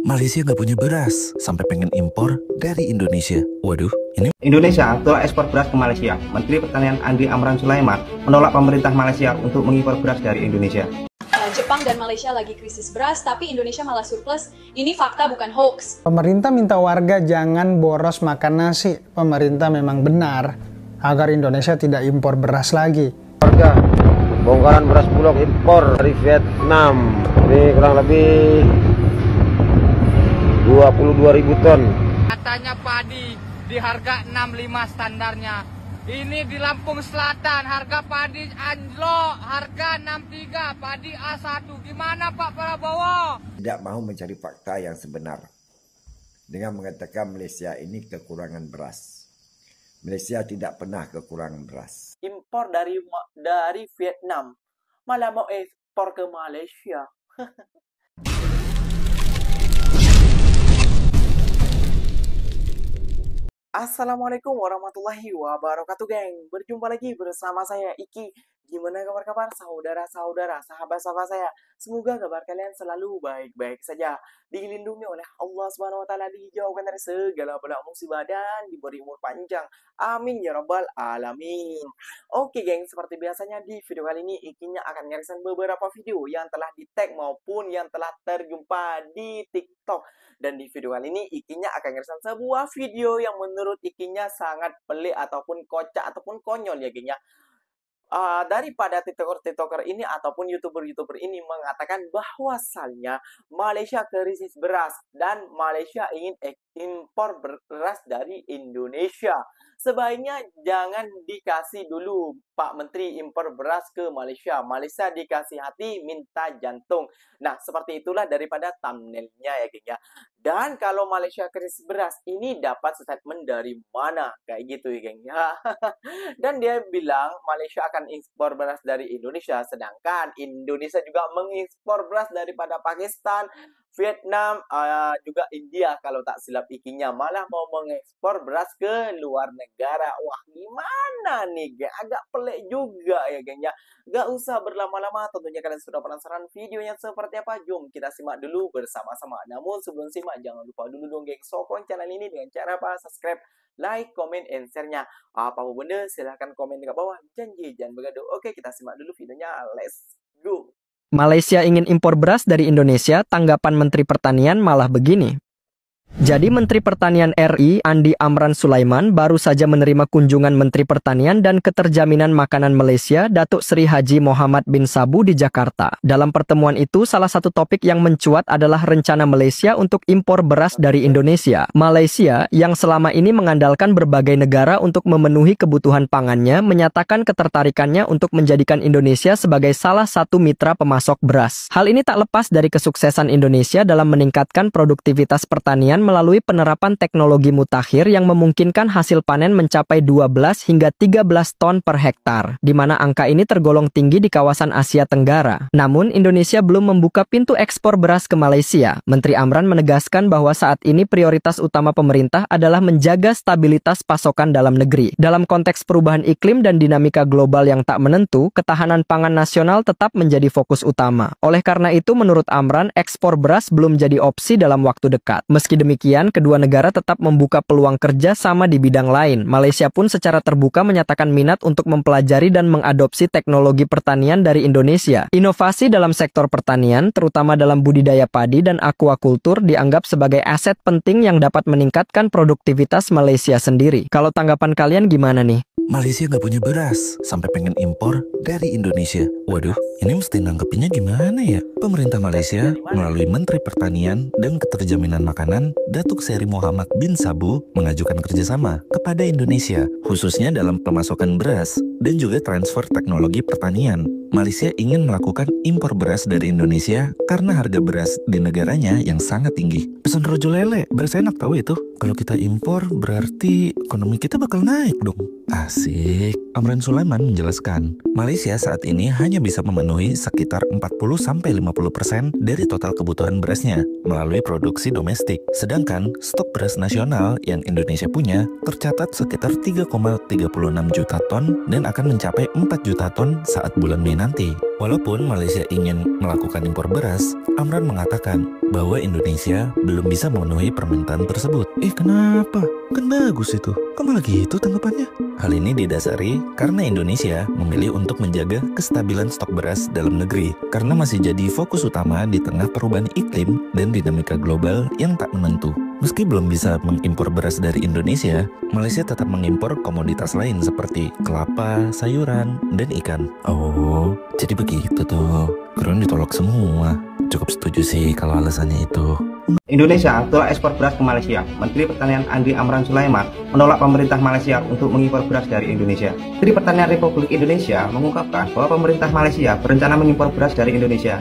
Malaysia nggak punya beras, sampai pengen impor dari Indonesia. Waduh, ini Indonesia tolak ekspor beras ke Malaysia. Menteri Pertanian Andi Amran Sulaiman menolak pemerintah Malaysia untuk mengimpor beras dari Indonesia. Jepang dan Malaysia lagi krisis beras, tapi Indonesia malah surplus. Ini fakta, bukan hoax. Pemerintah minta warga jangan boros makan nasi. Pemerintah memang benar agar Indonesia tidak impor beras lagi. Warga, bongkaran beras bulog impor dari Vietnam. Ini kurang lebih 22.000 ton. Katanya padi di harga 65 standarnya. Ini di Lampung Selatan harga padi anjlok, harga 63, padi A1. Gimana Pak Prabowo? Tidak mau mencari fakta yang sebenar dengan mengatakan Malaysia ini kekurangan beras. Malaysia tidak pernah kekurangan beras. Impor dari Vietnam, malah mau ekspor ke Malaysia. Assalamualaikum warahmatullahi wabarakatuh, geng. Berjumpa lagi bersama saya Iki. Gimana kabar saudara-saudara, sahabat-sahabat saya? Semoga kabar kalian selalu baik-baik saja, dilindungi oleh Allah Subhanahu wa taala, dijauhkan dari segala bala musibah dan diberi umur panjang. Amin ya rabbal alamin. Oke, geng, seperti biasanya di video kali ini Ikinya akan ngerisan beberapa video yang telah di-tag maupun yang telah terjumpa di TikTok. Dan di video kali ini Ikinya akan ngerisan sebuah video yang menurut Ikinya sangat pelik ataupun kocak ataupun konyol ya, geng ya. Daripada tiktoker ini ataupun youtuber ini mengatakan bahwasannya Malaysia krisis beras dan Malaysia ingin impor beras dari Indonesia. Sebaiknya jangan dikasih dulu Pak Menteri impor beras ke Malaysia. Malaysia dikasih hati minta jantung. Nah, seperti itulah daripada thumbnailnya ya, geng ya. Dan kalau Malaysia krisis beras ini dapat statement dari mana? Kayak gitu ya, geng ya. Dan dia bilang Malaysia akan ekspor beras dari Indonesia, sedangkan Indonesia juga mengekspor beras daripada Pakistan, Vietnam, juga India kalau tak silap Ikinya, malah mau mengekspor beras ke luar negara. Wah, gimana nih, geng? Agak pelik juga ya, geng ya. Gak usah berlama-lama, tentunya kalian sudah penasaran videonya seperti apa. Jom kita simak dulu bersama-sama. Namun sebelum simak, jangan lupa dulu dong, geng, sokong channel ini dengan cara apa? Subscribe, like, comment, and share-nya. Apa benda, silahkan komen di bawah. Janji jangan bergaduh. Oke, kita simak dulu videonya. Let's go. Malaysia ingin impor beras dari Indonesia, tanggapan Menteri Pertanian malah begini. Jadi Menteri Pertanian RI Andi Amran Sulaiman baru saja menerima kunjungan Menteri Pertanian dan Keterjaminan Makanan Malaysia Datuk Seri Haji Mohamad bin Sabu di Jakarta. Dalam pertemuan itu salah satu topik yang mencuat adalah rencana Malaysia untuk impor beras dari Indonesia. Malaysia yang selama ini mengandalkan berbagai negara untuk memenuhi kebutuhan pangannya menyatakan ketertarikannya untuk menjadikan Indonesia sebagai salah satu mitra pemasok beras. Hal ini tak lepas dari kesuksesan Indonesia dalam meningkatkan produktivitas pertanian melalui penerapan teknologi mutakhir yang memungkinkan hasil panen mencapai 12 hingga 13 ton per hektar, di mana angka ini tergolong tinggi di kawasan Asia Tenggara. Namun, Indonesia belum membuka pintu ekspor beras ke Malaysia. Menteri Amran menegaskan bahwa saat ini prioritas utama pemerintah adalah menjaga stabilitas pasokan dalam negeri. Dalam konteks perubahan iklim dan dinamika global yang tak menentu, ketahanan pangan nasional tetap menjadi fokus utama. Oleh karena itu, menurut Amran, ekspor beras belum jadi opsi dalam waktu dekat. Meski demikian, kedua negara tetap membuka peluang kerja sama di bidang lain. Malaysia pun secara terbuka menyatakan minat untuk mempelajari dan mengadopsi teknologi pertanian dari Indonesia. Inovasi dalam sektor pertanian, terutama dalam budidaya padi dan aquakultur, dianggap sebagai aset penting yang dapat meningkatkan produktivitas Malaysia sendiri. Kalau tanggapan kalian gimana nih? Malaysia nggak punya beras, sampai pengen impor dari Indonesia. Waduh, ini mesti nangkepinnya gimana ya? Pemerintah Malaysia melalui Menteri Pertanian dan Keterjaminan Makanan Datuk Seri Mohamad bin Sabu mengajukan kerjasama kepada Indonesia, khususnya dalam pemasokan beras dan juga transfer teknologi pertanian. Malaysia ingin melakukan impor beras dari Indonesia karena harga beras di negaranya yang sangat tinggi. Pesan Rojo Lele, beras enak tahu itu. Kalau kita impor berarti ekonomi kita bakal naik dong. Asik. Amran Sulaiman menjelaskan, Malaysia saat ini hanya bisa memenuhi sekitar 40-50% dari total kebutuhan berasnya melalui produksi domestik. Sedangkan stok beras nasional yang Indonesia punya tercatat sekitar 3,36 juta ton dan akan mencapai 4 juta ton saat bulan Mei nanti. Walaupun Malaysia ingin melakukan impor beras, Amran mengatakan bahwa Indonesia belum bisa memenuhi permintaan tersebut. Kenapa? Kan bagus itu. Kok malah gitu tanggapannya? Hal ini didasari karena Indonesia memilih untuk menjaga kestabilan stok beras dalam negeri karena masih jadi fokus utama di tengah perubahan iklim dan dinamika global yang tak menentu. Meski belum bisa mengimpor beras dari Indonesia, Malaysia tetap mengimpor komoditas lain seperti kelapa, sayuran, dan ikan. Oh, jadi begitu tuh. Keren ditolak semua. Cukup setuju sih kalau alasannya itu. Indonesia tolak ekspor beras ke Malaysia. Menteri Pertanian Andi Amran Sulaiman menolak pemerintah Malaysia untuk mengimpor beras dari Indonesia. Menteri Pertanian Republik Indonesia mengungkapkan bahwa pemerintah Malaysia berencana mengimpor beras dari Indonesia.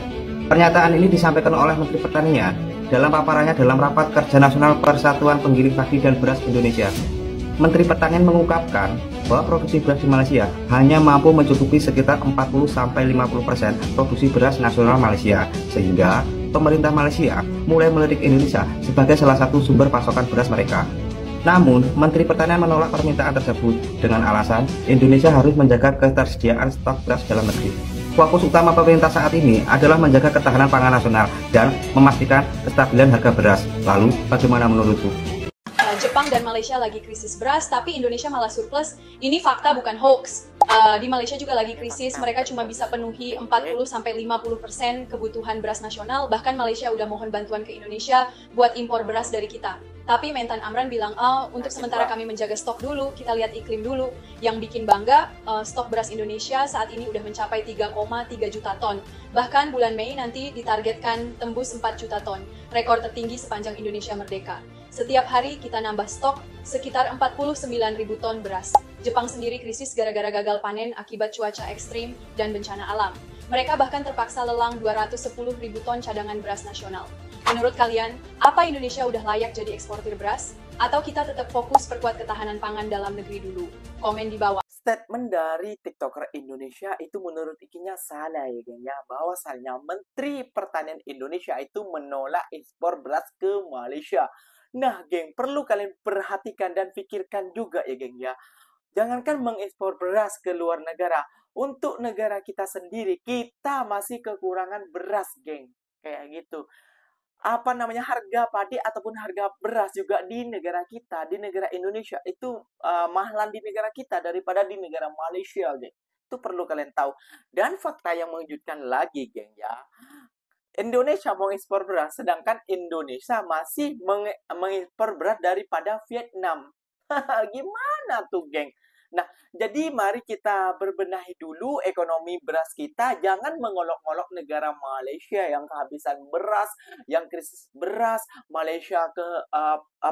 Pernyataan ini disampaikan oleh Menteri Pertanian dalam paparannya dalam Rapat Kerja Nasional Persatuan Penggiling Padi dan Beras Indonesia. Menteri Pertanian mengungkapkan bahwa produksi beras di Malaysia hanya mampu mencukupi sekitar 40-50% produksi beras nasional Malaysia, sehingga pemerintah Malaysia mulai melirik Indonesia sebagai salah satu sumber pasokan beras mereka. Namun, Menteri Pertanian menolak permintaan tersebut dengan alasan Indonesia harus menjaga ketersediaan stok beras dalam negeri. Fokus utama pemerintah saat ini adalah menjaga ketahanan pangan nasional dan memastikan kestabilan harga beras. Lalu, bagaimana menurutku? Jepang dan Malaysia lagi krisis beras, tapi Indonesia malah surplus. Ini fakta bukan hoax. Di Malaysia juga lagi krisis, mereka cuma bisa penuhi 40-50% kebutuhan beras nasional. Bahkan Malaysia udah mohon bantuan ke Indonesia buat impor beras dari kita. Tapi Mentan Amran bilang, untuk sementara kami menjaga stok dulu, kita lihat iklim dulu. Yang bikin bangga, stok beras Indonesia saat ini udah mencapai 3,3 juta ton. Bahkan bulan Mei nanti ditargetkan tembus 4 juta ton, rekor tertinggi sepanjang Indonesia merdeka. Setiap hari kita nambah stok sekitar 49.000 ton beras. Jepang sendiri krisis gara-gara gagal panen akibat cuaca ekstrim dan bencana alam. Mereka bahkan terpaksa lelang 210.000 ton cadangan beras nasional. Menurut kalian, apa Indonesia udah layak jadi eksportir beras? Atau kita tetap fokus perkuat ketahanan pangan dalam negeri dulu? Komen di bawah. Statement dari TikToker Indonesia itu menurut ikinya salah ya geng ya. Bahwasannya Menteri Pertanian Indonesia itu menolak ekspor beras ke Malaysia. Nah geng, perlu kalian perhatikan dan pikirkan juga ya geng ya. Jangankan mengekspor beras ke luar negara, untuk negara kita sendiri, kita masih kekurangan beras geng. Kayak gitu. Harga padi ataupun harga beras juga di negara kita, di negara Indonesia itu mahalan di negara kita daripada di negara Malaysia, geng. Itu perlu kalian tahu. Dan fakta yang mengejutkan lagi, geng ya. Indonesia mau ekspor beras, sedangkan Indonesia masih mengekspor beras daripada Vietnam. Gimana tuh, geng? Nah, jadi mari kita berbenahi dulu ekonomi beras kita. Jangan mengolok-olok negara Malaysia yang kehabisan beras, yang krisis beras, Malaysia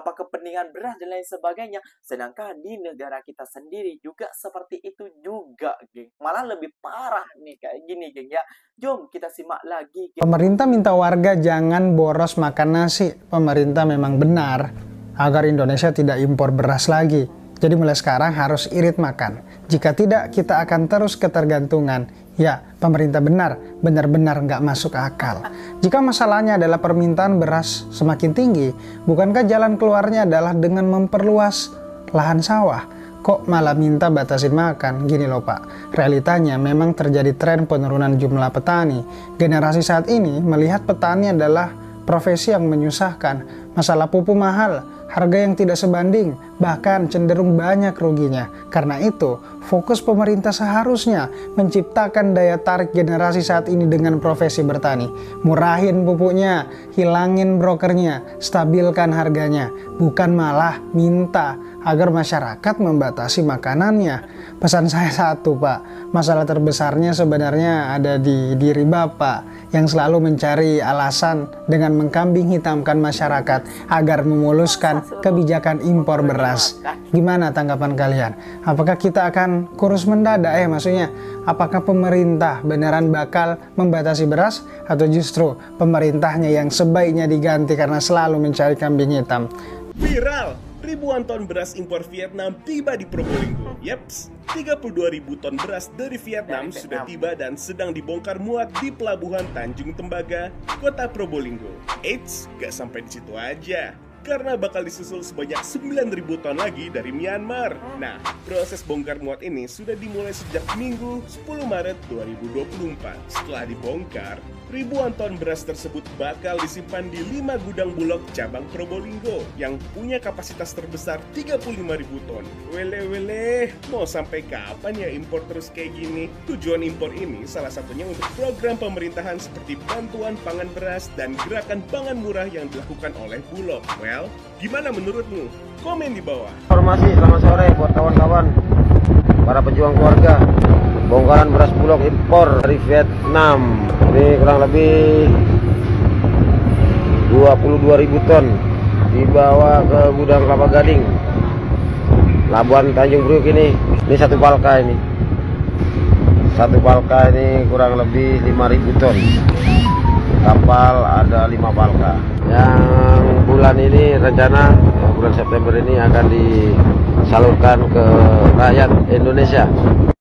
kepentingan beras dan lain sebagainya. Sedangkan di negara kita sendiri juga seperti itu juga, geng. Malah lebih parah nih kayak gini, geng ya. Jom kita simak lagi, geng. Pemerintah minta warga jangan boros makan nasi. Pemerintah memang benar agar Indonesia tidak impor beras lagi. Jadi mulai sekarang harus irit makan. Jika tidak, kita akan terus ketergantungan. Ya, pemerintah benar-benar nggak masuk akal. Jika masalahnya adalah permintaan beras semakin tinggi, bukankah jalan keluarnya adalah dengan memperluas lahan sawah? Kok malah minta batasin makan? Gini loh Pak, realitanya memang terjadi tren penurunan jumlah petani. Generasi saat ini melihat petani adalah profesi yang menyusahkan. Masalah pupuk mahal, harga yang tidak sebanding, bahkan cenderung banyak ruginya. Karena itu, fokus pemerintah seharusnya menciptakan daya tarik generasi saat ini dengan profesi bertani. Murahin pupuknya, hilangin brokernya, stabilkan harganya, bukan malah minta agar masyarakat membatasi makanannya. Pesan saya satu Pak, masalah terbesarnya sebenarnya ada di diri Bapak yang selalu mencari alasan dengan mengkambing hitamkan masyarakat agar memuluskan kebijakan impor beras. Gimana tanggapan kalian? Apakah kita akan kurus mendadak maksudnya? Apakah pemerintah beneran bakal membatasi beras atau justru pemerintahnya yang sebaiknya diganti karena selalu mencari kambing hitam? Viral! Ribuan ton beras impor Vietnam tiba di Probolinggo. Yeps, 32.000 ton beras dari Vietnam sudah tiba dan sedang dibongkar muat di Pelabuhan Tanjung Tembaga, Kota Probolinggo. Eits, gak sampai di situ aja. karena bakal disusul sebanyak 9.000 ton lagi dari Myanmar. Nah, proses bongkar muat ini sudah dimulai sejak Minggu 10 Maret 2024. Setelah dibongkar, ribuan ton beras tersebut bakal disimpan di 5 gudang Bulog cabang Probolinggo yang punya kapasitas terbesar 35.000 ton. Wele, mau sampai kapan ya impor terus kayak gini? Tujuan impor ini salah satunya untuk program pemerintahan seperti bantuan pangan beras dan gerakan pangan murah yang dilakukan oleh Bulog. Well, gimana menurutmu? Komen di bawah. Informasi selamat sore buat kawan-kawan, para pejuang keluarga. Bongkaran beras Bulog impor dari Vietnam. Ini kurang lebih 22.000 ton dibawa ke gudang Kelapa Gading, Labuan Tanjung Priuk ini. Ini satu palka ini. Satu palka ini kurang lebih 5.000 ton. Kapal ada 5 palka. Yang bulan ini rencana bulan September ini akan disalurkan ke rakyat Indonesia.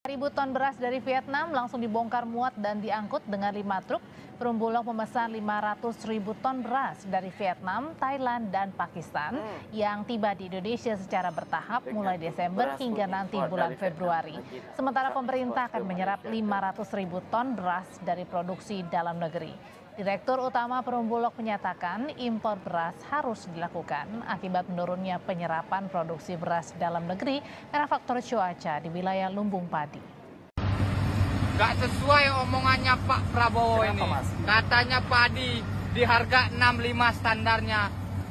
1.000 ton beras dari Vietnam langsung dibongkar muat dan diangkut dengan 5 truk. Perum Bulog memesan 500.000 ton beras dari Vietnam, Thailand, dan Pakistan yang tiba di Indonesia secara bertahap mulai Desember hingga nanti bulan Februari. Sementara pemerintah akan menyerap 500.000 ton beras dari produksi dalam negeri. Direktur Utama Perum Bulog menyatakan impor beras harus dilakukan akibat menurunnya penyerapan produksi beras dalam negeri karena faktor cuaca di wilayah lumbung padi. Gak sesuai omongannya Pak Prabowo. Kenapa, ini Mas? Katanya padi di harga 65 standarnya.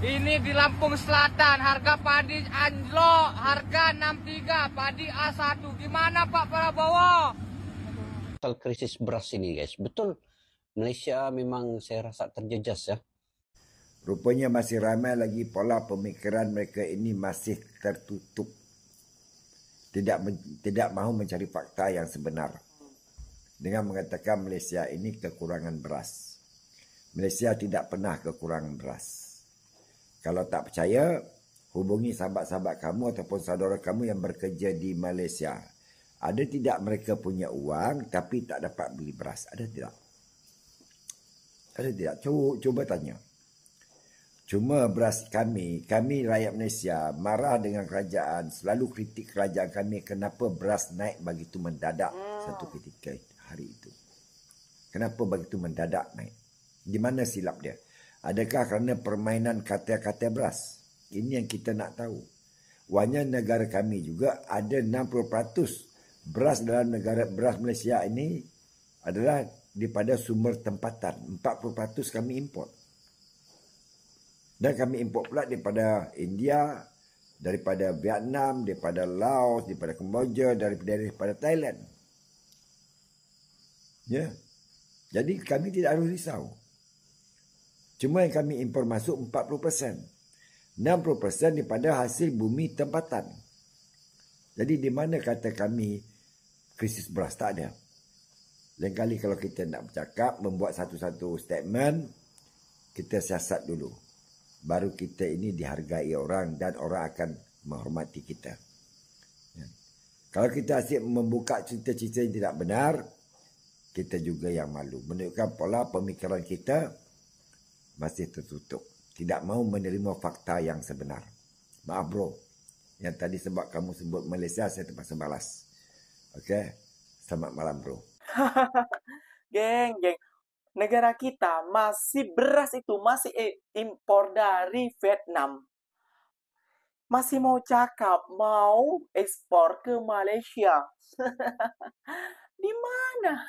Ini di Lampung Selatan harga padi anjlok, harga 63, padi A1. Gimana Pak Prabowo? Soal krisis beras ini guys, betul Malaysia memang saya rasa terjejas ya. Rupanya masih ramai lagi pola pemikiran mereka ini masih tertutup. Tidak mahu mencari fakta yang sebenar. Dengan mengatakan Malaysia ini kekurangan beras. Malaysia tidak pernah kekurangan beras. Kalau tak percaya, hubungi sahabat-sahabat kamu ataupun saudara kamu yang bekerja di Malaysia. Ada tidak mereka punya uang tapi tak dapat beli beras? Ada tidak? Ada tidak? Cuba tanya. Cuma beras kami rakyat Malaysia marah dengan kerajaan, selalu kritik kerajaan kami kenapa beras naik begitu mendadak satu ketika hari itu. Kenapa begitu mendadak naik? Di mana silap dia? Adakah kerana permainan kata-kata beras? Ini yang kita nak tahu. Wanya negara kami juga ada 60% beras dalam negara beras Malaysia ini adalah daripada sumber tempatan. 40% kami import. Dan kami import pula daripada India, daripada Vietnam, daripada Laos, daripada Kemboja, daripada Thailand. Ya. Jadi kami tidak harus risau. Cuma yang kami impor masuk 40%. 60% daripada hasil bumi tempatan. Jadi di mana kata kami krisis beras? Tak ada. Lain kali kalau kita nak bercakap, membuat satu-satu statement, kita siasat dulu. Baru kita ini dihargai orang dan orang akan menghormati kita. Ya. Kalau kita asyik membuka cerita-cerita yang tidak benar, kita juga yang malu. Menunjukkan pola pemikiran kita masih tertutup. Tidak mahu menerima fakta yang sebenar. Maaf bro. Yang tadi sebab kamu sebut Malaysia, saya terpaksa balas. Okey. Selamat malam bro. Geng. Negara kita masih beras itu masih impor dari Vietnam. Masih mau cakap, mau ekspor ke Malaysia. Di mana?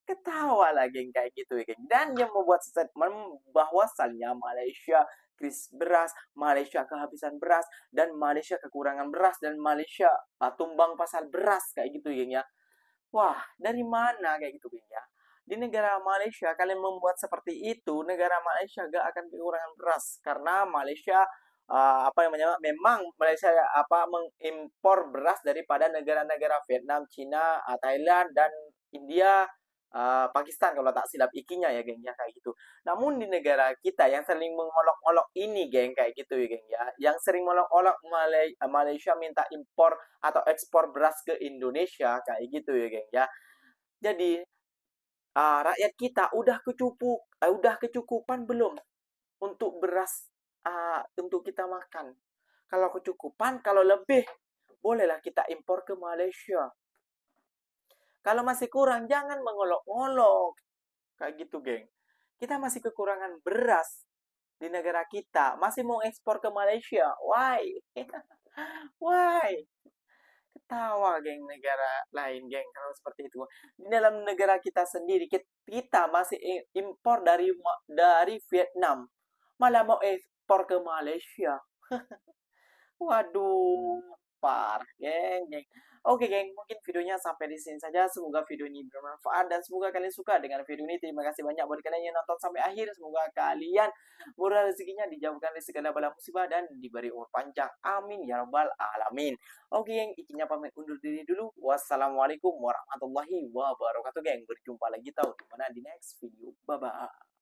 Ketawa lah geng kayak gitu ya geng. Dan yang membuat statement bahwasannya Malaysia krisis beras, Malaysia kehabisan beras, dan Malaysia kekurangan beras, dan Malaysia tumbang pasal beras kayak gitu geng ya. Wah, dari mana kayak gitu geng ya? Di negara Malaysia kalian membuat seperti itu, negara Malaysia gak akan kekurangan beras karena Malaysia memang Malaysia mengimpor beras daripada negara-negara Vietnam, China, Thailand, dan India, Pakistan kalau tak silap ikinya ya geng ya kayak gitu. Namun di negara kita yang sering mengolok-olok ini geng kayak gitu ya geng ya, yang sering mengolok-olok Malaysia minta impor atau ekspor beras ke Indonesia kayak gitu ya geng ya. Jadi rakyat kita udah kecukupan belum untuk beras untuk kita makan. Kalau kecukupan, kalau lebih, bolehlah kita impor ke Malaysia. Kalau masih kurang, jangan mengolok-olok. Kayak gitu, geng. Kita masih kekurangan beras di negara kita. Masih mau ekspor ke Malaysia. Why? Why? Ketawa, geng, negara lain, geng. Kalau seperti itu. Di dalam negara kita sendiri, kita masih impor dari Vietnam. Malah mau ekspor ke Malaysia. Waduh, parah, geng. Oke, geng, mungkin videonya sampai di sini saja. Semoga video ini bermanfaat dan semoga kalian suka dengan video ini. Terima kasih banyak buat kalian yang nonton sampai akhir. Semoga kalian murah rezekinya, dijauhkan dari segala bala musibah dan diberi umur panjang. Amin ya rabbal alamin. Oke, geng, ikinya pamit undur diri dulu. Wassalamualaikum warahmatullahi wabarakatuh, geng. Berjumpa lagi tahun dimana di next video. Bye bye.